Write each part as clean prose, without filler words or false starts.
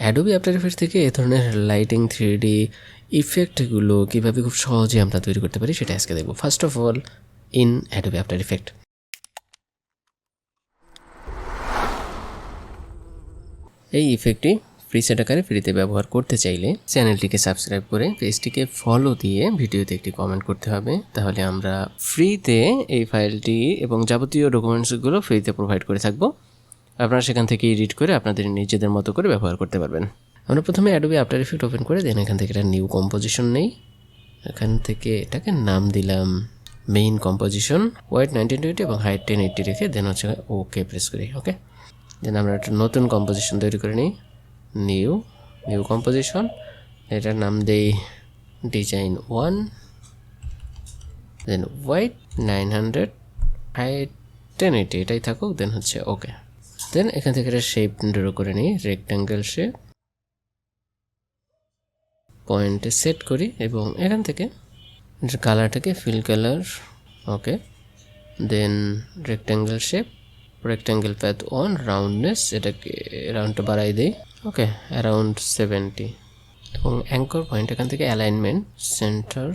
Adobe after effects থেকে এ ধরনের lighting 3D ইফেক্টগুলো কীভাবে খুব সহজে আমরা তৈরি করতে পারি সেটা আজকে দেখব। First of all, in Adobe after effect এই ইফেক্টটি প্রিসেট আকারে ফ্রিতে ব্যবহার করতে চাইলে চ্যানেলটিকে সাবস্ক্রাইব করে পেজটিকে ফলো দিয়ে ভিডিওতে একটি কমেন্ট করতে হবে। তাহলে আমরা ফ্রিতে এই ফাইলটি এবং যাবতীয় ডকুমেন্টসগুলো ফ্রিতে প্রোভাইড করে থাকবো। আপনারা সেখান থেকে এডিট করে আপনাদের নিজেদের মতো করে ব্যবহার করতে পারবেন। আমরা প্রথমে অ্যাডোবি আফটার ইফেক্ট ওপেন করে দেন এখান থেকে একটা নিউ কম্পোজিশন নেই। এখান থেকে এটাকে নাম দিলাম মেইন কম্পোজিশন, ওয়াইড 1920 এবং হাইট 1080 রেখে দেন হচ্ছে ওকে প্রেস করি। ওকে, দেন আমরা একটা নতুন কম্পোজিশন তৈরি করে নিই, নিউ কম্পোজিশন। এটার নাম দেই ডিজাইন 1, দেন ওয়াইড 900, হাইট 1080, এটাই থাকুক, দেন হচ্ছে ওকে। দেন এখান থেকে একটা শেপ ড্র করে নিই, রেক্ট্যাঙ্গেল শেপ, পয়েন্টে সেট করি এবং এখান থেকে কালারটাকে fill colour. Okay, then rectangle shape, rectangle path on, roundness এটাকে রাউন্ডটা বাড়াই দিই। ওকে, অ্যারাউন্ড 70 এবং অ্যাঙ্কর পয়েন্ট এখান থেকে অ্যালাইনমেন্ট সেন্টার।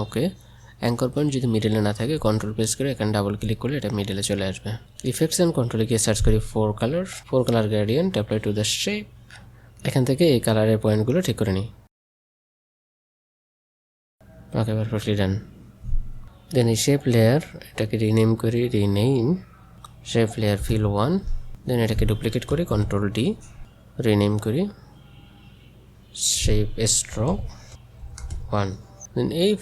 ওকে, অ্যাঙ্কর পয়েন্ট যদি মিডলে না থাকে কন্ট্রোল প্রেস করে এখানে ডাবল ক্লিক করলে এটা মিডলে চলে আসবে। ইফেক্টস অ্যান্ড কন্ট্রোলে গিয়ে সার্চ করি four colour gradient, apply to the shape. এখান থেকে এই কালারের পয়েন্টগুলো ঠিক করে নিই। ওকে, পারফেক্টলি ডান। দেন এই শেপ লেয়ার এটাকে রিনেম করি, শেপ লেয়ার ফিল 1। দেন এটাকে ডুপ্লিকেট করি, কন্ট্রোল ডি, রিনেম করি শেপ স্ট্রোক 1। দেন এই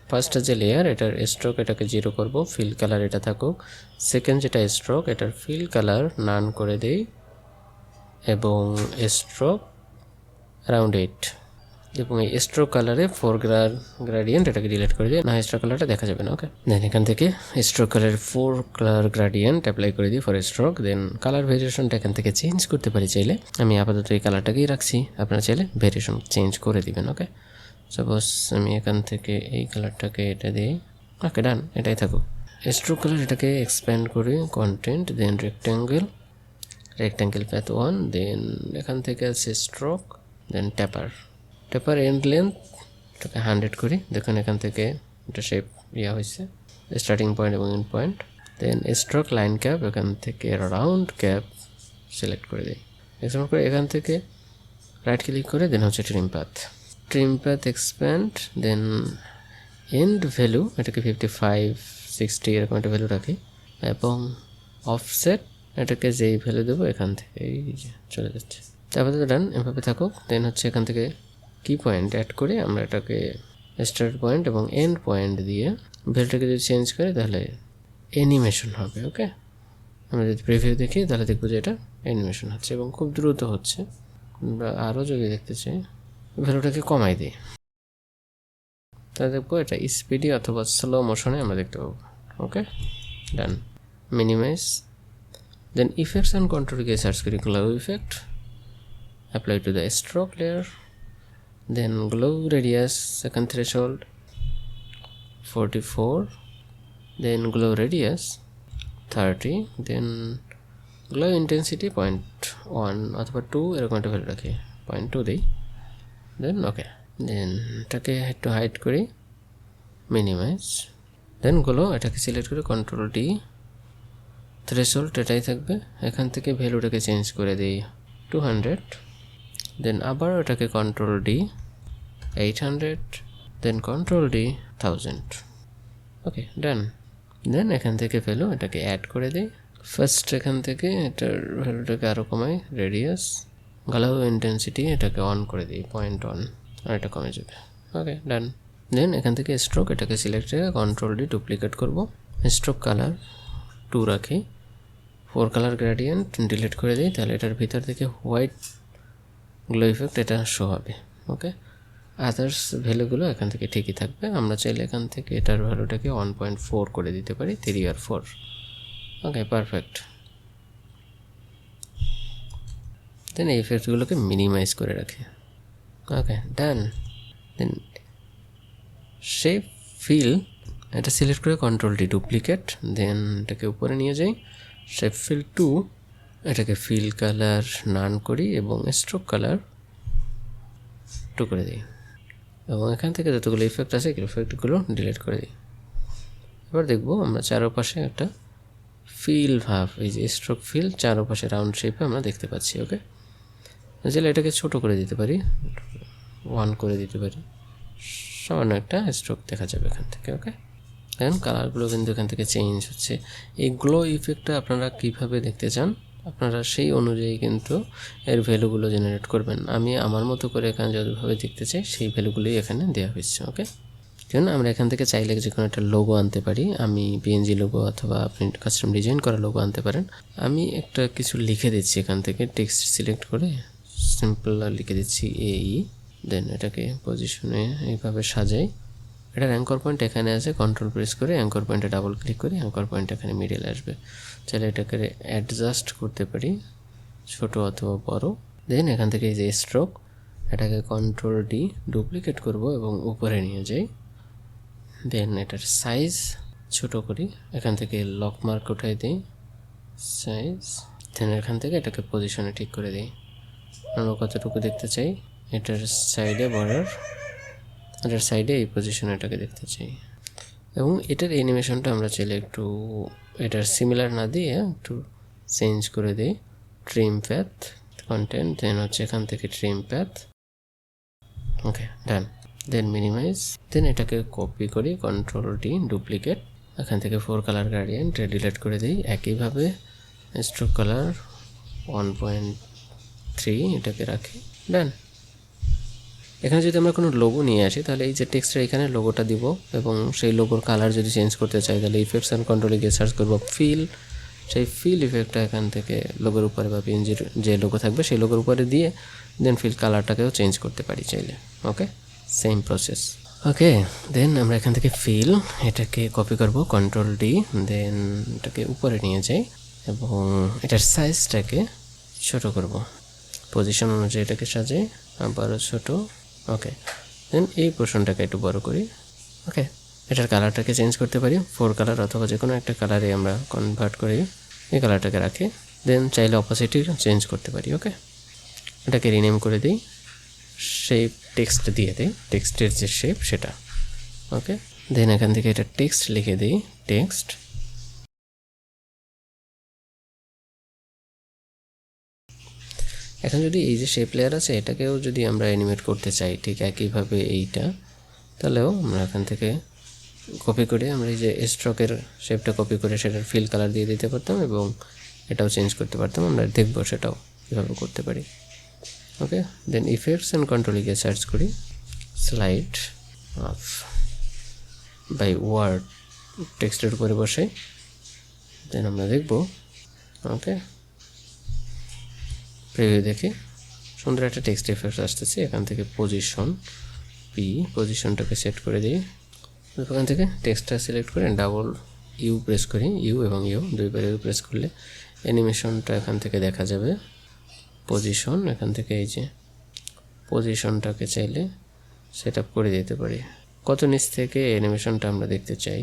ফার্স্টটা যে লেয়ার এটার স্ট্রোক এটাকে 0 করব, ফিল কালার এটা থাকুক। সেকেন্ড যেটা স্ট্রোক এটার ফিল কালার নান করে দেই এবং স্ট্রোক অ্যারাউন্ড 8 এবং এই স্ট্রোক কালারে ফোর গ্রাডিয়েন্ট এটাকে ডিলিট করে দিই, না স্ট্রোক কালারটা দেখা যাবে না। ওকে, দেন এখান থেকে স্ট্রোক কালারের ফোর কালার গ্রাডিয়েন্ট অ্যাপ্লাই করে দিই ফর স্ট্রোক। দেন কালার ভেরিয়েশনটা এখান থেকে চেঞ্জ করতে পারি চাইলে, আমি আপাতত এই কালারটাকেই রাখছি, আপনারা চাইলে ভেরিয়েশন চেঞ্জ করে দিবেন। ওকে, সাপোজ আমি এখান থেকে এই কালারটাকে এটা দিই। ওকে, ডান, এটাই থাকুক। স্ট্রোক কালার এটাকে এক্সপ্যান্ড করি, content, then rectangle path 1, then এখান থেকে আছে stroke, then taper end length এটাকে 100 করি। দেখুন এখান থেকে এটা শেপ হয়েছে, স্টার্টিং পয়েন্ট এবং end point. Then stroke line cap এখান থেকে রাউন্ড ক্যাপ সিলেক্ট করে দিই, এক্সপ্যান্ড করে এখান থেকে রাইট ক্লিক করে দেন হচ্ছে trim path expand. Then end value এটাকে 55, 60 এরকম একটা ভ্যালু রাখি এবং অফসেট এটাকে যেই ভ্যালু দেবো এখান থেকে এই যে চলে যাচ্ছে। তারপরে তো ডান, এভাবে থাকুক। দেন হচ্ছে এখান থেকে কি পয়েন্ট অ্যাড করে আমরা এটাকে স্টার্ট পয়েন্ট এবং এন্ড পয়েন্ট দিয়ে ভ্যালুটাকে যদি চেঞ্জ করি তাহলে অ্যানিমেশন হবে। ওকে, আমরা যদি প্রিভিউ দেখি তাহলে দেখবো যে এটা অ্যানিমেশন হচ্ছে এবং খুব দ্রুত হচ্ছে। আমরা আরও যদি দেখতে চাই ভ্যালুটাকে কমাই দিই তাহলে দেখবো এটা স্পিডি অথবা স্লো মোশনে আমরা দেখতে পাবো। Okay, done, minimize. Then effects and control গিয়ে সার্চ করি glow effect, apply to the stroke layer, then glow radius second threshold 44, then glow radius 30, then glow intensity 0.1 অথবা 2 এরকম একটা ভ্যালু রাখি, 0.2 দিই। দেন ওকে, দেন এটাকে একটু হাইড করি, মিনিমাইজ। দেন গ্লো এটাকে সিলেক্ট করে কন্ট্রোল ডি, থ্রেশহোল্ড এটাই থাকবে। এখান থেকে ভ্যালুটাকে চেঞ্জ করে দিই 200, দেন আবার ওটাকে কন্ট্রোল ডি 800, দেন কন্ট্রোল ডি 1000। ওকে, ডান। দেন এখান থেকে ভ্যালু এটাকে অ্যাড করে দিই। ফার্স্ট এখান থেকে এটার ভ্যালুটাকে আরও কমাই, রেডিয়াস, গ্লো ইন্টেন্সিটি এটাকে অন করে দিই 0.1 আর এটা কমে যাবে। ওকে, ডান। দেন এখান থেকে স্ট্রোক এটাকে সিলেক্ট করে কন্ট্রোল ডি ডুপ্লিকেট করব, স্ট্রোক কালার 2 রাখি, ফোর কালার গ্রেডিয়েন্ট ডিলিট করে দিই, তাহলে এটার ভিতর থেকে হোয়াইট গ্লো ইফেক্ট এটা শো হবে। ওকে, আদার্স ভ্যালুগুলো এখান থেকে ঠিকই থাকবে। আমরা চাইলে এখান থেকে এটার ভ্যালুটাকে 1.4 করে দিতে পারি, 3 আর 4। ওকে, পারফেক্ট। দেন এই ইফেক্টগুলোকে মিনিমাইজ করে রাখি। ওকে, ডান। দেন শেপ ফিল এটা সিলেক্ট করে কন্ট্রোল ডি ডুপ্লিকেট, দেন এটাকে উপরে নিয়ে যাই, শেপ ফিল 2 এটাকে ফিল কালার নান করি এবং স্ট্রোক কালার ছোট্ট করে দিই এবং এখান থেকে যতগুলো ইফেক্ট আছে ইফেক্টগুলো ডিলিট করে দিই। এবার দেখব আমরা চারপাশে একটা ফিল ভাব, এই যে স্ট্রোক ফিল চারপাশে রাউন্ড শেপে আমরা দেখতে পাচ্ছি। ওকে, তাহলে এটাকে ছোট করে দিতে পারি, 1 করে দিতে পারি, সামান্য একটা স্ট্রোক দেখা যাবে এখান থেকে। ওকে, এখন কালারগুলো কিন্তু এখান থেকে চেঞ্জ হচ্ছে। এই গ্লো ইফেক্টটা আপনারা কীভাবে দেখতে চান আপনারা সেই অনুযায়ী কিন্তু এর ভ্যালুগুলো জেনারেট করবেন। আমি আমার মতো করে এখানে যতভাবে দেখতে চাই সেই ভ্যালুগুলোই এখানে দেওয়া হয়েছে। ওকে, কারণ আমরা এখান থেকে চাইলে যে কোনো একটা লোগো আনতে পারি, আমি পিএনজি লোগো অথবা আপনি কাস্টম ডিজাইন করা লোগো আনতে পারেন। আমি একটা কিছু লিখে দিচ্ছি এখান থেকে, টেক্সট সিলেক্ট করে সিম্পল লিখে দিচ্ছি এই, দেন এটাকে পজিশনে এইভাবে সাজাই। এটার অ্যাঙ্কর পয়েন্ট এখানে আছে, কন্ট্রোল প্রেস করে অ্যাঙ্কর পয়েন্টে ডাবল ক্লিক করি, অ্যাঙ্কর পয়েন্ট এখানে মিডল আসবে। চাইলে এটাকে অ্যাডজাস্ট করতে পারি ছোট অথবা বড়। দেন এখান থেকে এই যে স্ট্রোক, এটাকে কন্ট্রোল ডি ডুপ্লিকেট করব এবং উপরে নিয়ে যাই। দেন এটার সাইজ ছোট করি, এখান থেকে লক মার্ক উঠাই দিই সাইজ। দেন এখান থেকে এটাকে পজিশনে ঠিক করে দিই, আমরা কতটুকু দেখতে চাই। এটার সাইডে বর্ডার, এটার সাইডে এই পজিশনে এটাকে দেখতে চাই। এবং এটার অ্যানিমেশনটা আমরা চাইলে একটু এটার সিমিলার না দিয়ে একটু চেঞ্জ করে দিই। ট্রিম প্যাথ কন্টেন্ট, দেন হচ্ছে এখান থেকে ট্রিম প্যাথ। ওকে, ডান। দেন মিনিমাইজ, দেন এটাকে কপি করি, কন্ট্রোল ডি ডুপ্লিকেট, এখান থেকে 4 কালার গ্রেডিয়েন্ট ডিলিট করে দিই। একইভাবে স্ট্রোক কালার 1.3 এটাকে রাখি, ডান। এখানে যদি আমরা কোনো লোগো নিয়ে আসি তাহলে এই যে টেক্সটের এখানে লোগোটা দিব এবং সেই লোগোর কালার যদি চেঞ্জ করতে চাই তাহলে ইফেক্টস অ্যান্ড কন্ট্রোলে গিয়ে সার্চ করবো ফিল, সেই ফিল ইফেক্টটা এখান থেকে লোগোর উপরে বা পিএনজির যে লোগো থাকবে সেই লোগোর উপরে দিয়ে দেন ফিল কালারটাকেও চেঞ্জ করতে পারি চাইলে। ওকে, সেম প্রসেস। ওকে, দেন আমরা এখান থেকে ফিল এটাকে কপি করব, কন্ট্রোল ডি, দেন এটাকে উপরে নিয়ে যাই এবং এটার সাইজটাকে ছোট করব, পজিশন অনুযায়ী এটাকে সাজাই, আবারও ছোট। ওকে, দেন এই পোর্শনটাকে একটু বড় করি। ওকে, এটার কালারটাকে চেঞ্জ করতে পারি, 4 কালার অথবা যে কোনো একটা কালারে আমরা কনভার্ট করি, এই কালারটাকে রাখি। দেন চাইলে অপোজিটি চেঞ্জ করতে পারি। ওকে, এটাকে রিনেম করে দিই, শেপ টেক্সট দিয়ে দিই, টেক্সটের যে শেপ সেটা। ওকে, দেন এখান থেকে এটা টেক্সট লিখে দিই, টেক্সট। এখন যদি এই যে শেপ লেয়ার আছে এটাকেও যদি আমরা অ্যানিমেট করতে চাই ঠিক একইভাবে এইটা, তাহলেও আমরা এখান থেকে কপি করে আমরা এই যে স্ট্রোকের শেপটা কপি করে সেটার ফিল কালার দিয়ে দিতে পারতাম এবং এটাও চেঞ্জ করতে পারতাম। আমরা দেখবো সেটাও কীভাবে করতে পারি। ওকে, দেন ইফেক্টস অ্যান্ড কন্ট্রোলে গিয়ে সার্চ করি স্লাইড অফ বাই ওয়ার্ড, টেক্সটের উপরে বসে দেন আমরা দেখব। ওকে, প্রিভিউ দেখি সুন্দর একটা টেক্সট ইফেক্ট আসতেছে। এখান থেকে পজিশন পি, পজিশনটাকে সেট করে দিই, এখান থেকে টেক্সটটা সিলেক্ট করে ডাবল ইউ প্রেস করি, ইউ এবং ইউ দুইবার ইউ প্রেস করলে অ্যানিমেশনটা এখান থেকে দেখা যাবে। পজিশন, এখান থেকে এই যে পজিশনটাকে চাইলে সেট আপ করে দিতে পারি, কত নিচ থেকে অ্যানিমেশনটা আমরা দেখতে চাই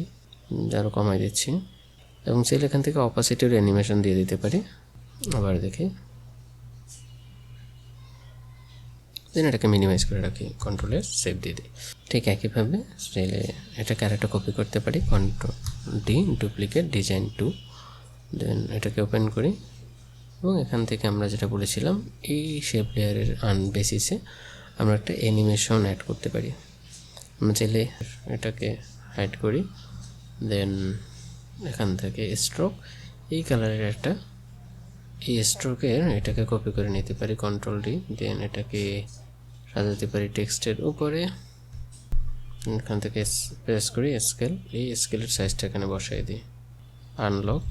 আরও কমাই দিচ্ছি এবং চাইলে এখান থেকে অপাসিটির অ্যানিমেশন দিয়ে দিতে পারি। আবার দেখি, দেন এটাকে মিনিমাইজ করে রাখি, কন্ট্রোলে সেভ দিয়ে দিই। ঠিক একইভাবে চাইলে এটাকে আরেকটা কপি করতে পারি, control D duplicate design two, then এটাকে ওপেন করি এবং এখান থেকে আমরা যেটা বলেছিলাম এই শেপ লেয়ারের বেসিসে আমরা একটা অ্যানিমেশন অ্যাড করতে পারি। আমরা চাইলে এটাকে হাইড করি, দেন এখান থেকে স্ট্রোক এই কালারের একটা, এই স্ট্রোকের এটাকে কপি করে নিতে পারি, কন্ট্রোল ডি, দেন এটাকে সাজাতে পারি টেক্সটের উপরে। এখান থেকে প্রেস করি স্কেল, এই স্কেলের সাইজটা এখানে বসাই দিই, আনলক,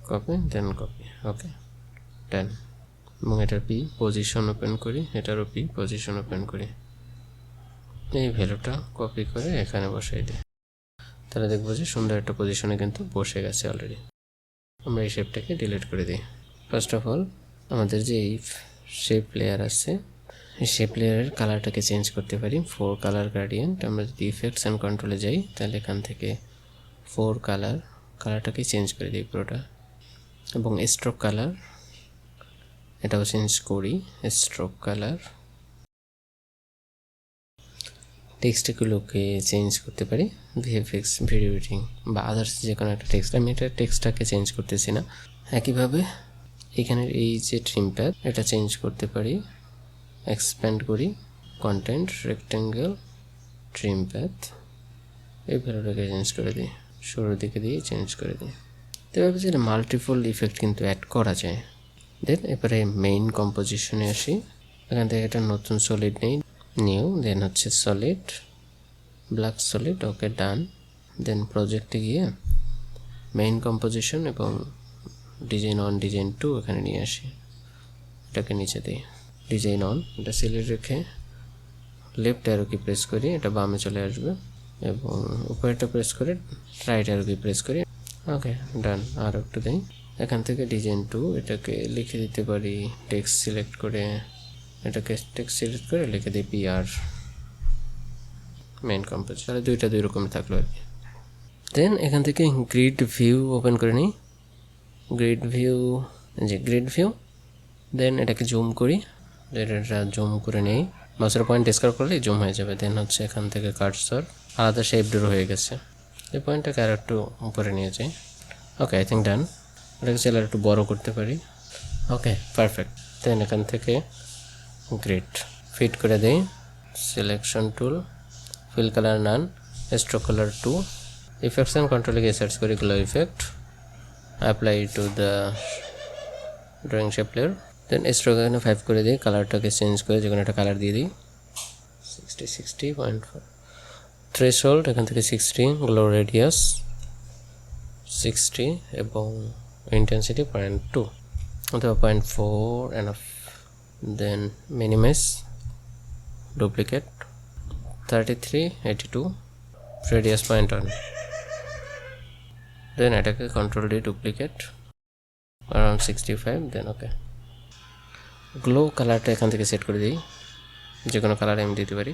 কপি, দেন কপি। ওকে, ডান। এবং এটার পি পজিশন ওপেন করি, এটারও পি পজিশন ওপেন করি, এই ভ্যালুটা কপি করে এখানে বসাই দিই, তাহলে দেখবো যে সুন্দর একটা পজিশনে কিন্তু বসে গেছে অলরেডি। আমরা এই শেপটাকে ডিলিট করে দিই। ফার্স্ট অফ অল আমাদের যে এই শেপ লেয়ার আছে এই শেপ লেয়ারের কালারটাকে চেঞ্জ করতে পারি, 4 কালার গ্রেডিয়েন্ট। আমরা যদি ইফেক্টস অ্যান্ড কন্ট্রোলে যাই তাহলে এখান থেকে 4 কালারটাকে চেঞ্জ করে দিই পুরোটা এবং স্ট্রোক কালার এটাও চেঞ্জ করি, স্ট্রোক কালার টেক্সটগুলোকে চেঞ্জ করতে পারি, ভিএফএক্স, ভিডিও এডিটিং বা আদার্স যে কোনো একটা টেক্সট। আমি এটা টেক্সটটাকে চেঞ্জ করতেছি না। একইভাবে এখানের এই যে ট্রিম প্যাড, এটা চেঞ্জ করতে পারি, এক্সপ্যান্ড করি, কন্টেন্ট, রেক্টেঙ্গেল, ট্রিম প্যাড, এই ভ্যালুটাকে চেঞ্জ করে দিই, শুরুর দিকে দিয়ে চেঞ্জ করে দিই। তো এভাবে যে মাল্টিপল ইফেক্ট কিন্তু অ্যাড করা যায়। দেন এবারে মেইন কম্পোজিশনে আসি। এখান থেকে একটা নতুন সলিড নেই, নিউ, দেন হচ্ছে সলিড, ব্ল্যাক সলিড, ওকে ডান। দেন প্রজেক্টে গিয়ে মেইন কম্পোজিশন এবং ডিজাইন 1, ডিজাইন 2 এখানে নিয়ে আসি, এটাকে নিচে দিই। ডিজাইন অন, এটা সিলেক্ট রেখে লেফট অ্যারো কি প্রেস করি, এটা বামে চলে আসবে, এবং উপরেটা প্রেস করে রাইট অ্যারো কি প্রেস করি, ওকে ডান। আর একটু দিই, এখান থেকে ডিজাইন 2 এটাকে লিখে দিতে পারি, টেক্সট সিলেক্ট করে, এটাকে টেক্সট সিলেক্ট করে লিখে দিই পিআর মেইন কম্পোজ। তাহলে দুইটা দুই রকমের থাকলো আর কি। দেন এখান থেকে গ্রিড ভিউ ওপেন করে নিই, গ্রিড ভিউ, দেন এটাকে জুম করি, এটা জুম করে নেই, মাউসের পয়েন্ট ডিসকার্ড করলেই জুম হয়ে যাবে। দেন হচ্ছে এখান থেকে কার্সর আলাদা শেপ ডোর হয়ে গেছে, এই পয়েন্টটাকে আর একটু উপরে নিয়ে যাই, ওকে আই থিঙ্ক ডান। এটাকে চাইলে একটু বড় করতে পারি, ওকে পারফেক্ট। দেন এখান থেকে গ্রিড ফিট করে দেই, selection tool, fill colour none, stroke colour 2, effects and কন্ট্রোলে গিয়ে সার্চ করি glow effect, apply to the drawing shape layer. Then stroke এখানে 5 করে দিই, কালারটাকে চেঞ্জ করে যে কোনো একটা কালার দিয়ে দিই, 60.4, থ্রেশহোল্ড এখান থেকে 60, গ্লো রেডিয়াস 60 এবং ইন্টেন্সিটি 0.2 অথবা 0.4 এনাফ। দেন মিনিমাইজ, ডুপ্লিকেট 3382, রেডিয়াস 0.1। দেন এটাকে কন্ট্রোল ডি ডুপ্লিকেট অ্যারাউন্ড 65, দেন ওকে। গ্লো কালারটা এখান থেকে সেট করে দিই, যে কোনো কালার আমি দিতে পারি।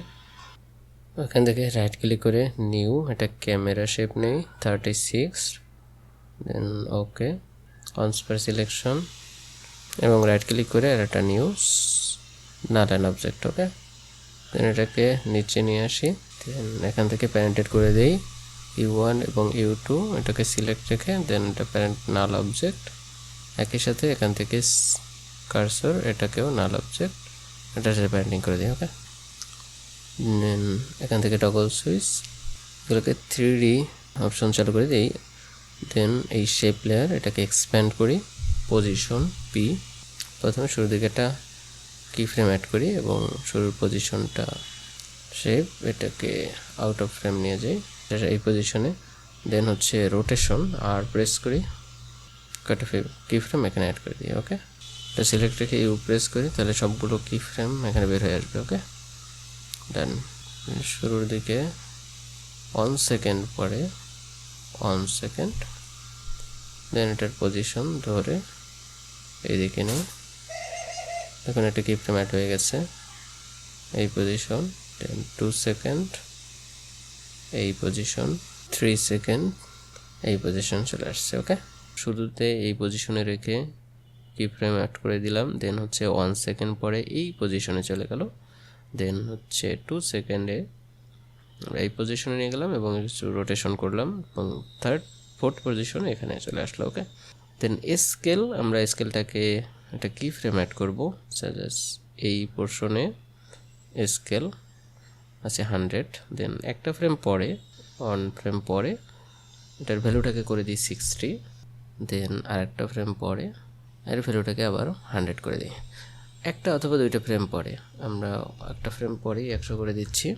এখান থেকে রাইট ক্লিক করে নিউ, এটা ক্যামেরা শেপ নেই 36, দেন ওকে, অনস্পার সিলেকশন এবং রাইট ক্লিক করে আর একটা নিউ নাল অ্যান অবজেক্ট, ওকে। দেন এটাকে নিচে নিয়ে আসি, দেন এখান থেকে প্যারেন্টেড করে দেই U1 এবং U2, এটাকে সিলেক্ট রেখে দেন এটা প্যারেন্ট নাল অবজেক্ট, একই সাথে এখান থেকে কার্সর এটাকেও নাল অবজেক্ট, এটা সাথে প্যারেন্টিং করে দিই, ওকে। দেন এখান থেকে টগল সুইচ, এগুলোকে 3D অপশন চালু করে দিই। দেন এই শেপ লেয়ার, এটাকে এক্সপ্যান্ড করি, পজিশন P, প্রথমে শুরুর দিকে একটা কি ফ্রেম অ্যাড করি এবং শুরুর পজিশনটা শেপ, এটাকে আউট অফ ফ্রেম নিয়ে যাই এই পজিশনে। দেন হচ্ছে রোটেশন, আর প্রেস করি, কাটা কি ফ্রেম এখানে অ্যাড করে দিই, ওকে। এটা সিলেক্ট রেখে ইউ প্রেস করি, তাহলে সবগুলো কি ফ্রেম এখানে বের হয়ে আসবে, ওকে ডান। শুরুর দিকে 1 সেকেন্ড পরে 1 সেকেন্ড, দেন এটার পজিশন ধরে এইদিকে নেই, এখন একটা কি ফ্রেম অ্যাড হয়ে গেছে, এই পজিশন, দেন 2 সেকেন্ড এই পজিশন, 3 সেকেন্ড এই পজিশন চলে আসছে, ওকে। শুরুতে এই পজিশনে রেখে কি ফ্রেম অ্যাড করে দিলাম, দেন হচ্ছে 1 সেকেন্ড পরে এই পজিশনে চলে গেল, দেন হচ্ছে 2 সেকেন্ডে এই পজিশনে নিয়ে গেলাম এবং একটু রোটেশন করলাম এবং ফোর্থ পজিশনে এখানে চলে আসলো, ওকে। দেন স্কেল, আমরা স্কেলটাকে একটা কি ফ্রেম অ্যাড করবো, এই পোর্শনে স্কেল আছে 100, দেন একটা ফ্রেম পরে 1 ফ্রেম পরে এটার ভ্যালুটাকে করে দিই 60, দেন আরেকটা ফ্রেম পরে এর ভ্যালুটাকে আবার 100 করে দিই। একটা অথবা দুইটা ফ্রেম পরে, আমরা একটা ফ্রেম পরেই 100 করে দিচ্ছি,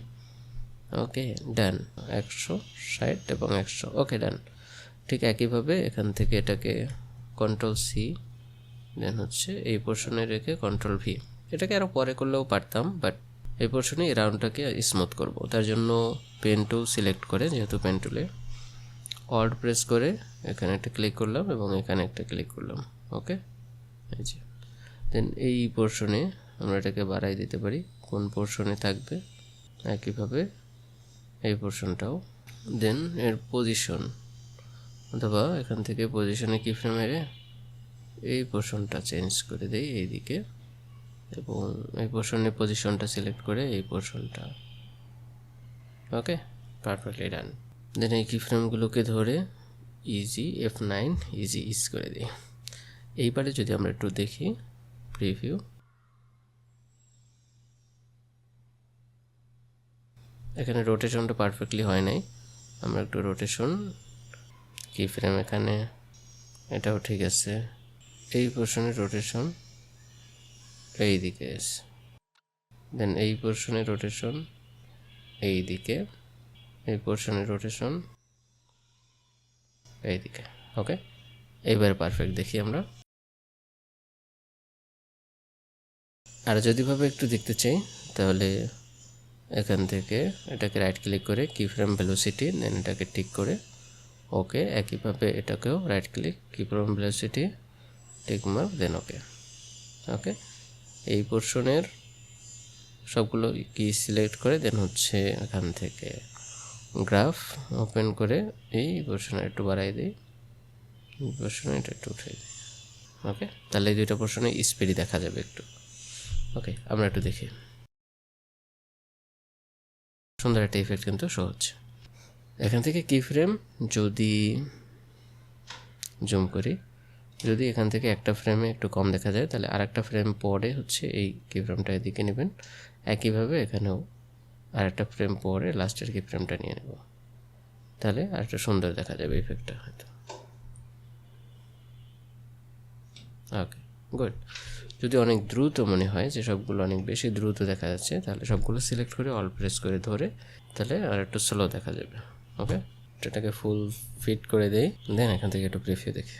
ওকে ডান, 160 এবং 100, ওকে ডান। ঠিক একইভাবে এখান থেকে এটাকে কন্ট্রোল সি, দেন হচ্ছে এই পোর্শনে রেখে কন্ট্রোল ভি, এটাকে আরও পরে করলেও পারতাম, বাট এই পোর্শনে এই রাউন্ডটাকে স্মুথ করব, তার জন্য পেন টুল সিলেক্ট করে, যেহেতু পেন টুলে অল্ট প্রেস করে এখানে একটা ক্লিক করলাম এবং এখানে একটা ক্লিক করলাম, ওকে। এই যে দেন এই পোর্শনে আমরা এটাকে বাড়াই দিতে পারি, কোন পোর্শনে থাকবে, একইভাবে এই পোর্শনটাও। দেন এর পজিশন, অথবা এখান থেকে পজিশনে কি ফ্রেম মেরে এই পোর্শনটা চেঞ্জ করে দেই এইদিকে, এবং এই পোর্শনের পজিশনটা সিলেক্ট করে এই পোর্শনটা ওকে, পারফেক্টলি ডান। দেন এই কি ফ্রেমগুলোকে ধরে ইজি F9 ইজি ইজ করে দিই। এইবারে যদি আমরা একটু দেখি প্রিভিউ, এখানে রোটেশনটা পারফেক্টলি হয় নাই, আমরা একটু রোটেশন কি ফ্রেম এখানে, এটাও ঠিক আছে, এই পোর্শনের রোটেশন এই দিকে এসে, দেন এই পোর্শনের রোটেশন এই দিকে, এই পোর্শনের রোটেশন এই দিকে। ওকে, এইবার পারফেক্ট দেখি আমরা। আর যদি ভাবে একটু দেখতে চাই তাহলে এখান থেকে এটাকে রাইট ক্লিক করে কি ফ্রেম ভেলোসিটি, দেন এটাকে টিক করে ওকে, একইভাবে এটাকেও রাইট ক্লিক কি ফ্রেম ভেলোসিটি টিক মার্ক দেন ওকে। ওকে, এই পোর্শনের সবগুলো কি সিলেক্ট করে দেন হচ্ছে এখান থেকে গ্রাফ ওপেন করে এই পোর্শনে একটু বাড়াই দিই, এই পোর্শনে এটা একটু উঠাই দিই। ওকে, তাহলে এই দুইটা পোর্শনে স্পিডই দেখা যাবে একটু। ওকে, আমরা একটু দেখি, সুন্দর একটা ইফেক্ট কিন্তু শো হচ্ছে। এখান থেকে কি ফ্রেম যদি জুম করি, যদি এখান থেকে একটা ফ্রেমে একটু কম দেখা যায় তাহলে আরেকটা ফ্রেম পরে হচ্ছে এই কি ফ্রেমটা এদিকে নেবেন, একইভাবে এখানেও আরেকটা ফ্রেম পরে লাস্টের কি ফ্রেমটা নিয়ে নেব, তাহলে আরেকটা সুন্দর দেখা যাবে ইফেক্টটা হয়তো। ওকে, গুড। যদি অনেক দ্রুত মনে হয় যে সবগুলো অনেক বেশি দ্রুত দেখা যাচ্ছে তাহলে সবগুলো সিলেক্ট করে অল প্রেস করে ধরে তাহলে আর একটু স্লো দেখা যাবে। ওকে, এটাকে ফুল ফিট করে দেই, দেন এখান থেকে একটু প্রিভিউ দেখি,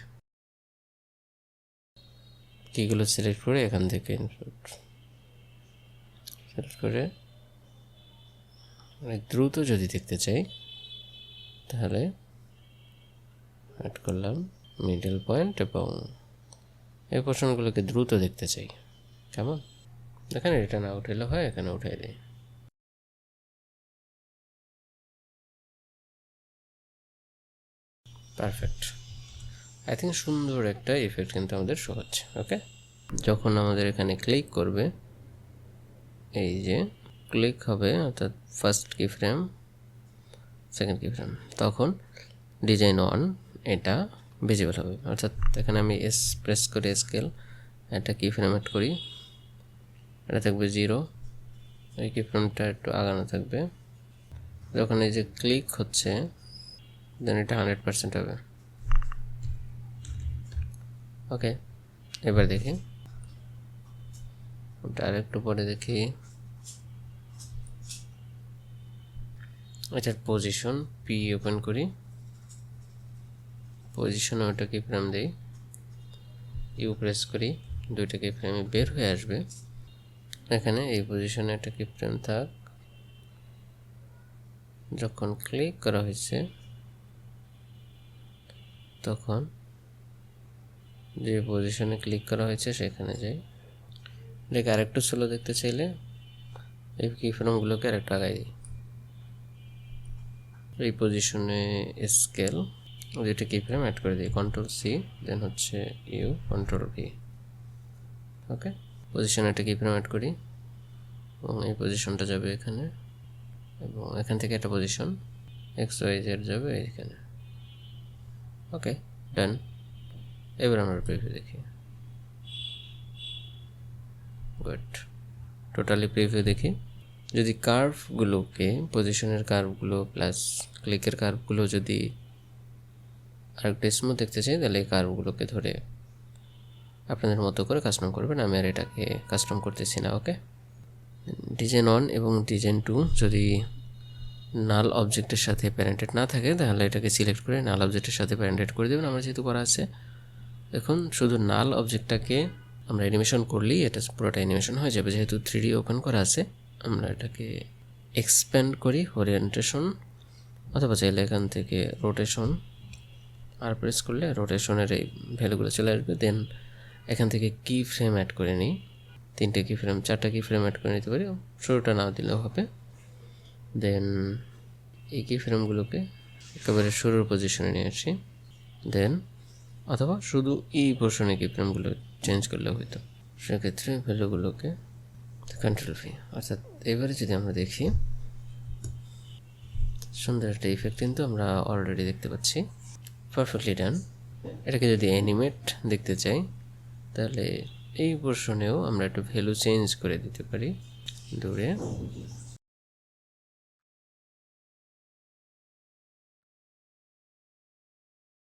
কিগুলো সিলেক্ট করে এখান থেকে সিলেক্ট করে অনেক দ্রুত যদি দেখতে চাই তাহলে অ্যাড করলাম মিডল পয়েন্ট এবং এই পোর্শনগুলোকে দ্রুত দেখতে চাই, কেমন এখানে রিটার্ন আউট হলে হয়, এখানে উঠাই দিই। পারফেক্ট, আই থিঙ্ক সুন্দর একটা ইফেক্ট কিন্তু আমাদের শো হচ্ছে। ওকে, যখন আমাদের এখানে ক্লিক করবে, এই যে ক্লিক হবে অর্থাৎ ফার্স্ট কি ফ্রেম সেকেন্ড কি ফ্রেম, তখন ডিজাইন অন এটা ভিজিবল হবে। অর্থাৎ এখানে আমি এস প্রেস করে স্কেল একটা কি ফ্রেম অ্যাড করি, এটা থাকবে 0, এই কি ফ্রেমটা একটু আগানো থাকবে, যখন এই যে ক্লিক হচ্ছে দেন এটা 100% হবে। ওকে, এবার দেখি ওটা আরেকটু পরে দেখি, এটার পজিশন পি ওপেন করি, পজিশনে ওটা কি ফ্রেম দেই, ইউ প্রেস করি, দুইটা কি ফ্রেমে বের হয়ে আসবে, এখানে এই পজিশনে একটা কি ফ্রেম থাক, যখন ক্লিক করা হয়েছে তখন যে পজিশনে ক্লিক করা হয়েছে সেখানে যাই, এটাকে আরেকটু স্লো দেখতে চাইলে এই কি ফ্রেমগুলোকে আরেকটু আগাই দিই, এই পজিশনে স্কেল দুইটা কি ফ্রেম অ্যাড করে দিই, কন্ট্রোল সি দেন হচ্ছে ইউ কন্ট্রোল ভি। ওকে, পজিশনে একটা কি ফ্রেম অ্যাড করি এবং এই পজিশনটা যাবে এখানে এবং এখান থেকে একটা পজিশন এক্স ওয়াই জেড যাবে এখানে। ওকে, ডান। এবার আমরা প্রিভিউ দেখি, গুড, টোটালি প্রিভিউ দেখি। যদি কার্ভগুলোকে পজিশনের কার্ভগুলো প্লাস ক্লিকের কার্ভগুলো যদি আরেকটু স্মুথ দেখতে চাই তাহলে এই কার্ভগুলোকে ধরে আপনাদের মতো করে কাস্টম করবেন, আমি আর এটাকে কাস্টম করতেছি না। ওকে, ডিজাইন 1 এবং ডিজাইন 2 যদি নাল অবজেক্টের সাথে প্যারেন্টেড না থাকে তাহলে এটাকে সিলেক্ট করে নাল অবজেক্টের সাথে প্যারেন্টেড করে দেবেন, আমার যেহেতু করা আছে। এখন শুধু নাল অবজেক্টটাকে আমরা অ্যানিমেশন করলেই এটা পুরোটা অ্যানিমেশন হয়ে যাবে, যেহেতু 3D ওপেন করা আছে। আমরা এটাকে এক্সপ্যান্ড করি ওরিয়েন্টেশন, অথবা চাইলে এখান থেকে রোটেশন আর প্রেস করলে রোটেশনের এই ভ্যালুগুলো চলে আসবে। দেন এখান থেকে কি ফ্রেম অ্যাড করে নিই, 3টে কি ফ্রেম 4টা কি ফ্রেম অ্যাড করে নিতে পারি, শুরুটা না দিলেও হবে। দেন এই কি ফ্রেমগুলোকে একেবারে শুরুর পজিশনে নিয়ে আসি, দেন অথবা শুধু এই পোর্শনে কি ফ্রেমগুলো চেঞ্জ করলেও হইতো, সেক্ষেত্রে ভ্যালুগুলোকে কন্ট্রোল ভি। অর্থাৎ এবারে যদি আমরা দেখি সুন্দর একটা ইফেক্ট কিন্তু আমরা অলরেডি দেখতে পাচ্ছি। পারফেক্টলি ডান। এটাকে যদি অ্যানিমেট দেখতে চাই তাহলে এই পোর্শনেও আমরা একটু ভ্যালু চেঞ্জ করে দিতে পারি দূরে।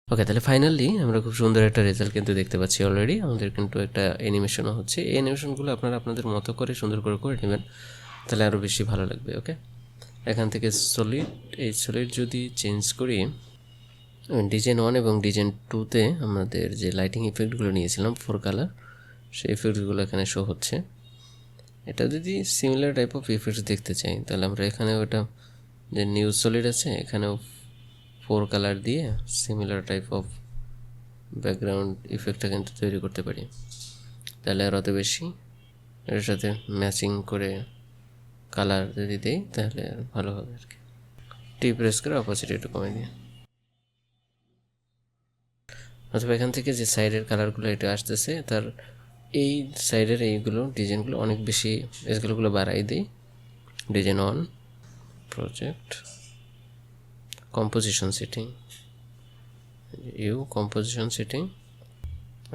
ওকে, তাহলে ফাইনালি আমরা খুব সুন্দর একটা রেজাল্ট কিন্তু দেখতে পাচ্ছি অলরেডি। আমাদের কিন্তু একটা অ্যানিমেশনও হচ্ছে। এই অ্যানিমেশনগুলো আপনারা আপনাদের মতো করে সুন্দর করে করে নেবেন, তাহলে আরও বেশি ভালো লাগবে। ওকে, এখান থেকে সলিড যদি চেঞ্জ করি, ডিজাইন 1 এবং ডিজাইন 2তে আমাদের যে লাইটিং ইফেক্টগুলো নিয়েছিলাম 4 কালার, সেই ইফেক্টগুলো এখানে শো হচ্ছে। এটা যদি সিমিলার টাইপ অফ ইফেক্টস দেখতে চাই তাহলে আমরা এখানে ওটা যে নিউ সলিড আছে এখানেও 4 কালার দিয়ে সিমিলার টাইপ অফ ব্যাকগ্রাউন্ড ইফেক্টটা কিন্তু তৈরি করতে পারি। তাহলে আর অত বেশি এর সাথে ম্যাচিং করে কালার যদি দেই তাহলে আর ভালো হবে আর কি। টি প্রেস করে অপোজিট একটু কমে দিয়ে, অথবা এখান থেকে যে সাইডের কালারগুলো এটা আসতেছে তার এই সাইডের এইগুলো ডিজাইনগুলো অনেক বেশি স্কেলগুলো বাড়াই দিই। Design 1, project, composition setting, composition setting,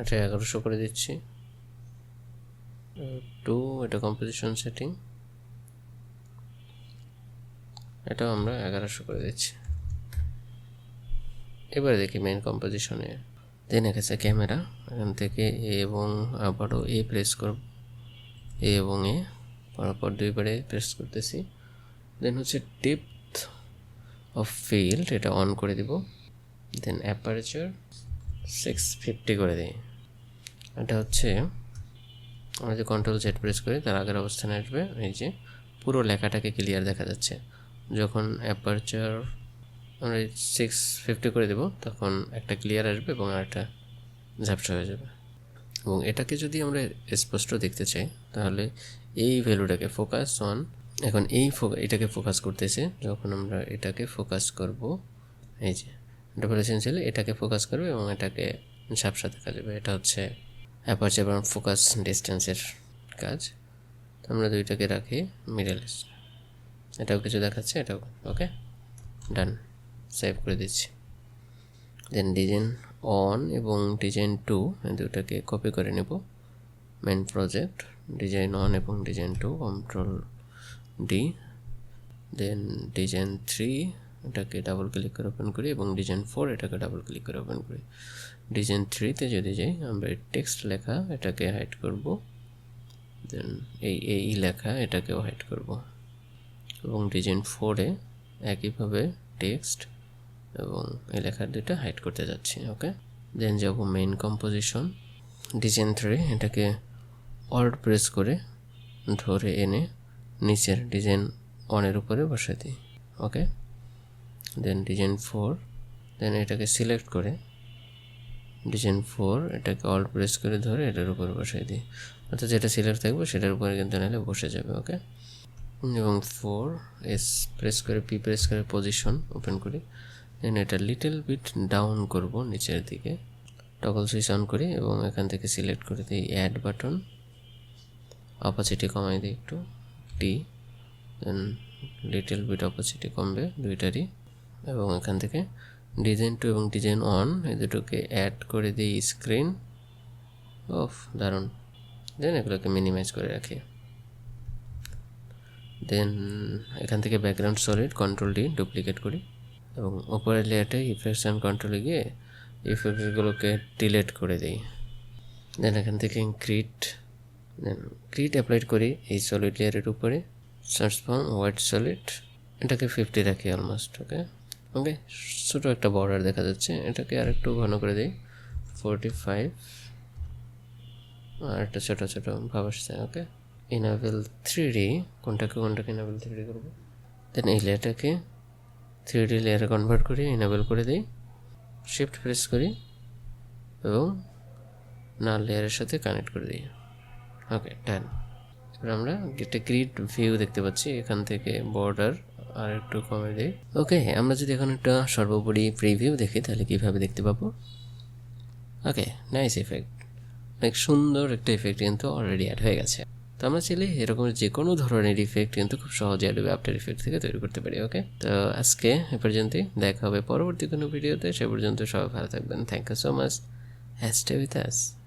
এটা 1100 করে দিচ্ছি। 2, এটা কম্পোজিশন সেটিং, এটাও আমরা 1100 করে দিচ্ছি। এবারে দেখি মেইন কম্পোজিশনে। দেন এখানে ক্যামেরা, এখান থেকে এ এবং আবারও এ প্রেস করব, এ এবং এ পরপর 2বারে প্রেস করতেছি। দেন হচ্ছে ডেপথ অফ ফিল্ড, এটা অন করে দিব। দেন অ্যাপারচার 650 করে দিই। এটা হচ্ছে আমরা যে কন্ট্রোল জেড প্রেস করি তার আগের অবস্থানে আসবে, এই যে পুরো লেখাটাকে ক্লিয়ার দেখা যাচ্ছে। যখন অ্যাপারচার আমরা 650 করে দেব তখন একটা ক্লিয়ার আসবে এবং আরেকটা ঝাপসা হয়ে যাবে। এবং এটাকে যদি আমরা স্পষ্ট দেখতে চাই তাহলে এই ভ্যালুটাকে ফোকাস অন, এখন এটাকে ফোকাস করতেছে। যখন আমরা এটাকে ফোকাস করব, এই যে ডাবল এসেনশিয়ালি এটাকে ফোকাস করবে এবং এটাকে ঝাপসা দেখা যাবে। এটা হচ্ছে অ্যাপারচার এবং ফোকাস ডিস্টেন্সের কাজ। আমরা দুইটাকে রাখি মিডল, এটাও কিছু দেখাচ্ছে, এটাও। ওকে, ডান, সেভ করে দিচ্ছি। দেন ডিজাইন 1 এবং ডিজাইন 2 দুটাকে কপি করে নেব মেন প্রজেক্ট, ডিজাইন 1 এবং ডিজাইন 2, কন্ট্রোল ডি। দেন ডিজাইন 3 এটাকে ডাবল ক্লিক করে ওপেন করি এবং ডিজাইন 4 এটাকে ডাবল ক্লিক করে ওপেন করি। ডিজাইন 3তে যদি যাই আমরা টেক্সট লেখা এটাকে হাইড করব, দেন এই লেখা এটাকেও হাইড করব এবং ডিজাইন 4-এ একইভাবে টেক্সট এবং এই লেখার দুটো হাইড করতে যাচ্ছি। ওকে, দেন যাব মেইন কম্পোজিশন, ডিজাইন 3 এটাকে অল্ট প্রেস করে ধরে এনে নিচের ডিজাইন 1-এর উপরে বসাই দিই। ওকে, দেন ডিজাইন 4, দেন এটাকে সিলেক্ট করে ডিজাইন 4 এটাকে অল্ট প্রেস করে ধরে এটার উপরে বসাই দিই, অর্থাৎ যেটা সিলেক্ট থাকবে সেটার উপরে কিন্তু নাহলে বসে যাবে। ওকে, এবং 4 এস প্রেস করে পি প্রেস করে পজিশন ওপেন করি। দেন এটা লিটল বিট ডাউন করব নিচের দিকে, টগল সুইচ অন করি এবং এখান থেকে সিলেক্ট করে দিই অ্যাড বাটন, অপাসিটি কমাই দিই একটু টি, দেন লিটল বিট অপাসিটি কমবে দুইটারই। এবং এখান থেকে ডিজাইন 2 এবং ডিজাইন 1 এই দুটোকে অ্যাড করে দিই স্ক্রিন অফ, দারুণ। দেন এগুলোকে মিনিমাইজ করে রাখি। দেন এখান থেকে background solid control D duplicate করি এবং উপরের লেয়ারটা ইফেক্টস অ্যান্ড কন্ট্রোলে গিয়ে ইফেক্টগুলোকে ডিলেট করে দিই। দেন এখান থেকে ক্রিট অ্যাপ্লাইড করি এই সলিড লেয়ারের উপরে, ট্রান্সফর্ম হোয়াইট সলিড এটাকে 50 রাখি অলমোস্ট। ওকে, ছোটো একটা বর্ডার দেখা যাচ্ছে, এটাকে আর একটু ঘন করে দিই 45, আর একটা ছোটো ছোটো ভাব আসছে। ওকে, ইনাবেল 3D, কোনটাকে ইনাবেল 3D করবো। দেন এই লেয়ারটাকে 3D লেয়ারে কনভার্ট করি, ইনাবেল করে দিই, শিফট প্রেস করি এবং নাল লেয়ারের সাথে কানেক্ট করে দিই। ওকে, ডান। এবার আমরা একটা গ্রিড ভিউ দেখতে পাচ্ছি, এখান থেকে বর্ডার আর একটু কমে দিই। ওকে, আমরা যদি এখন একটা সর্বোপরি প্রিভিউ দেখি তাহলে কীভাবে দেখতে পাবো। ওকে, নাইস ইফেক্ট, অনেক সুন্দর একটা ইফেক্ট কিন্তু অলরেডি অ্যাড হয়ে গেছে। তো আমরা চাইলে এরকম যে কোনো ধরনের ইফেক্ট কিন্তু খুব সহজে অ্যাডোবি আফটার ইফেক্ট থেকে তৈরি করতে পারি। ওকে, তো আজকে এ পর্যন্তই, দেখা হবে পরবর্তী কোনো ভিডিওতে। সে পর্যন্ত সবাই ভালো থাকবেন। Thank you so much, stay with us.